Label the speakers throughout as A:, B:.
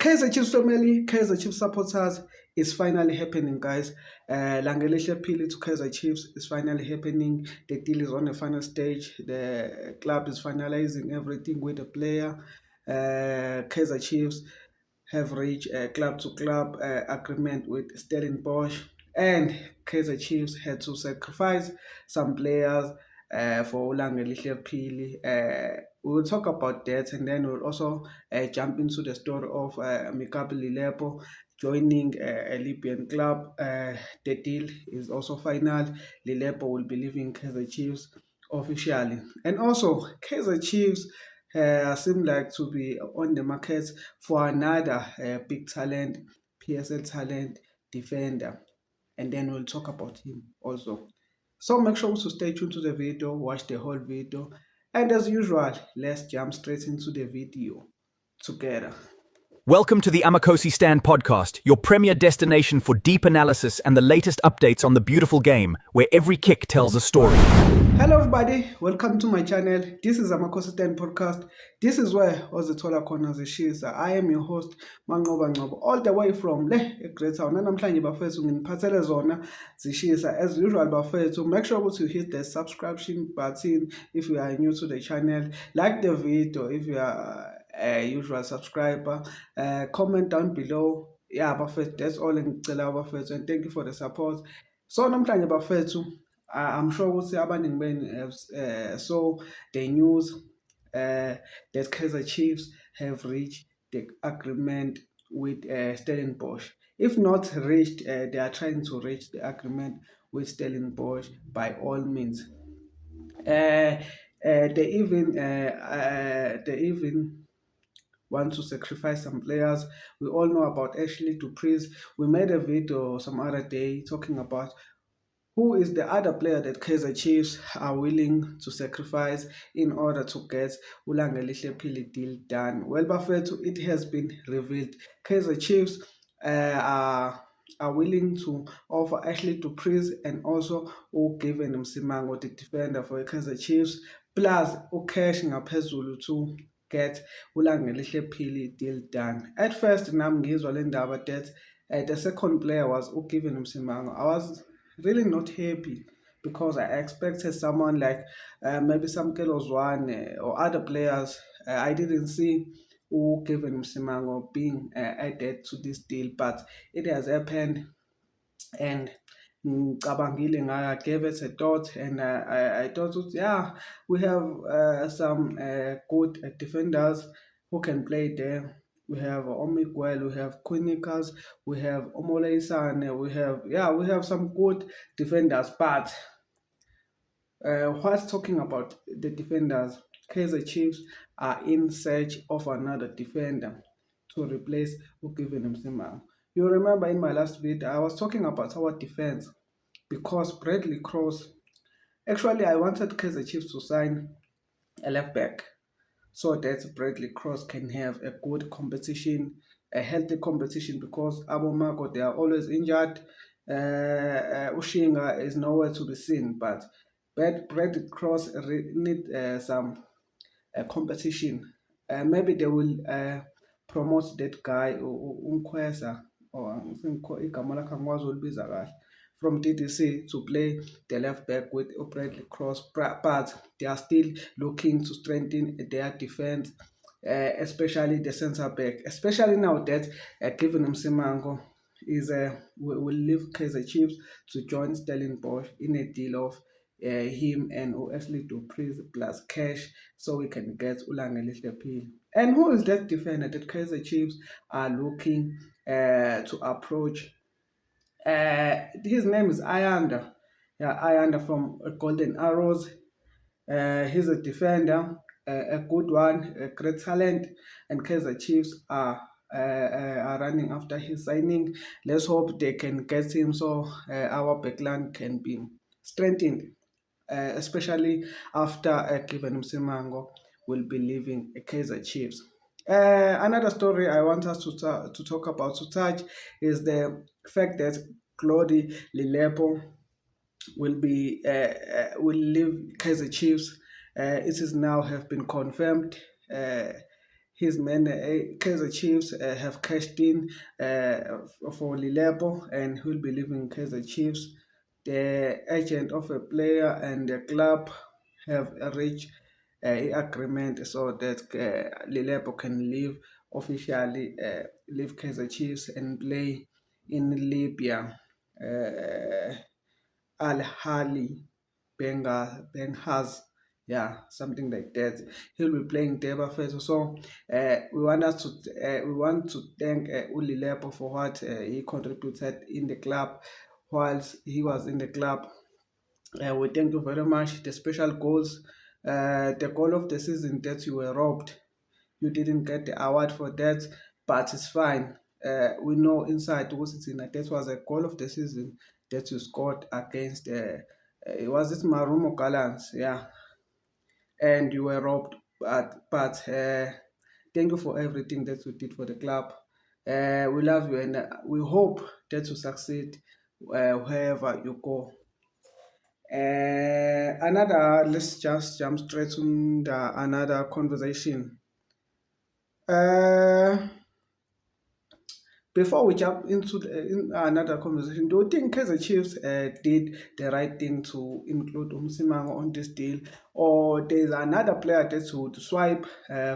A: Kaizer Chiefs family, Kaizer Chiefs supporters, is finally happening, guys. Langelihle Phili to Kaizer Chiefs is finally happening. The deal is on the final stage. The club is finalizing everything with the player. Kaizer Chiefs have reached a club-to-club agreement with Stellenbosch, and Kaizer Chiefs had to sacrifice some players for Langelihle Phili. We'll talk about that, and then we'll also jump into the story of Mikapi Lilepo joining a Libyan club. The deal is also final. Lilepo will be leaving Kaizer Chiefs officially. And also, Kaizer Chiefs seem like to be on the market for another big talent, PSL talent, defender. And then we'll talk about him also. So make sure to stay tuned to the video, watch the whole video. And as usual, let's jump straight into the video together.
B: Welcome to the Amakosi Stand podcast, your premier destination for deep analysis and the latest updates on the beautiful game, where every kick tells a story.
A: Hello everybody, welcome to my channel. This is Amakosi Stand podcast. This is where Ozithola khona zishisa. I am your host, Manqoba Ngcobo, all the way from Great Town. Namhlanje bafethu nginiphathele zona zishisa. As usual bafethu, make sure to hit the subscription button if you are new to the channel. Like the video if you are a usual subscriber. Comment down below. Yeah, bafethu, that's all engicela bafethu, and thank you for the support. So namhlanje bafethu, I'm sure ukuthi abaningi benu saw the news that Kaizer Chiefs have reached the agreement with Stellenbosch. If not reached, they are trying to reach the agreement with Stellenbosch by all means. They even want to sacrifice some players. We all know about Ashley Dupreez. We made a video some other day talking about who is the other player that Kaizer Chiefs are willing to sacrifice in order to get Langelihle Phili deal done. Well, bafethu, it has been revealed. Kaizer Chiefs are willing to offer Ashley Dupreez and also Given Msimango, the defender for Kaizer Chiefs, plus cash ngaphezulu to get Langelihle Phili deal done. At first, nami ngizwa le ndaba that the second player was Given Msimango. I was really not happy because I expected someone like maybe Samkelo Zwane or other players. I didn't see Given Msimango being added to this deal, but it has happened, and I gave it a thought, and I thought, yeah, we have some good defenders who can play there. We have Omiguel, we have Quinikas, we have Omoleisane, we have some good defenders. But whilst talking about the defenders, Kaizer Chiefs are in search of another defender to replace Ugiven Msimang. You remember in my last video, I was talking about our defense because Bradley Cross, actually I wanted Kaizer Chiefs to sign a left back so that Bradley Cross can have a good competition, a healthy competition, because Abo Mago, they are always injured. Ushinga is nowhere to be seen, but Bradley Cross need some competition. Maybe they will promote that guy, Umkwesa, or igama lakhe angikwazi ukulibiza kahle, from DDC to play the left back with Bradley Cross, but they are still looking to strengthen their defense, especially the centre back, especially now that Given Msimango is will leave Kaizer Chiefs to join Stellenbosch in a deal of him and Ashley Dupreez plus cash, so we can get Langelihle Phili. And who is that defender that Kaizer Chiefs are looking to approach? His name is Ayanda. Yeah, Ayanda from Golden Arrows. He's a defender, a good one, a great talent, and Kaizer Chiefs are running after his signing. Let's hope they can get him so our backline can be strengthened, especially after Given Msimango will be leaving Kaizer Chiefs. Another story I want us to talk about, to touch, is the fact that Claude Lilepo will leave Kaizer Chiefs. It is now have been confirmed. his men, Kaizer Chiefs, have cashed in for Lilebo, and he'll be leaving Kaizer Chiefs. The agent of a player and the club have reached agreement so that Lilebo can leave officially, leave Kaizer Chiefs and play in Libya. Al Hali Benghaz, yeah, something like that. He'll be playing Deba first. So we want to thank Uli Lepo for what he contributed in the club whilst he was in the club. We thank you very much. The special goals, the goal of the season that you were robbed. You didn't get the award for that, but it's fine. We know inside that was a goal of the season that you scored against, was it Marumo Gallants? Yeah, and you were robbed. But thank you for everything that you did for the club. We love you, and we hope that you succeed wherever you go. Let's just jump straight to another conversation. Uh, Before we jump into another conversation, do you think Kaizer Chiefs did the right thing to include Umsimango on this deal, or there's another player that would swipe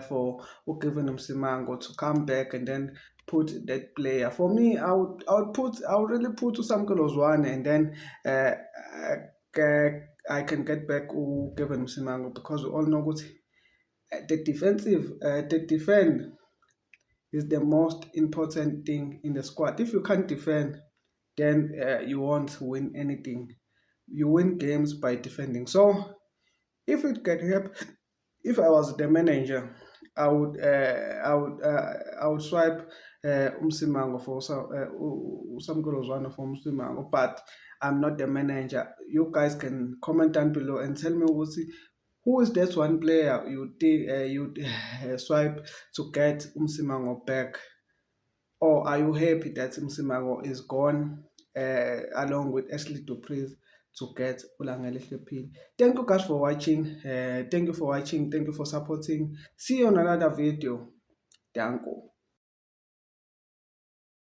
A: for Ukevin Umsimango to come back and then put that player? For me, I would really put Usamkelo Zwane, and then I can get back Ukevin Umsimango, because we all know what the defend is the most important thing in the squad. If you can't defend, then you won't win anything. You win games by defending. So if it can help, if I was the manager, I would swipe Umsimango for Usamgolozwana for Umsimango, but I'm not the manager. You guys can comment down below and tell me who is that one player you swipe to get Umsimango back, or are you happy that Umsimango is gone along with Ashley Dupree to get Ulangele Hlephile? Thank you guys for watching. Thank you for watching. Thank you for supporting. See you on another video. Thank you.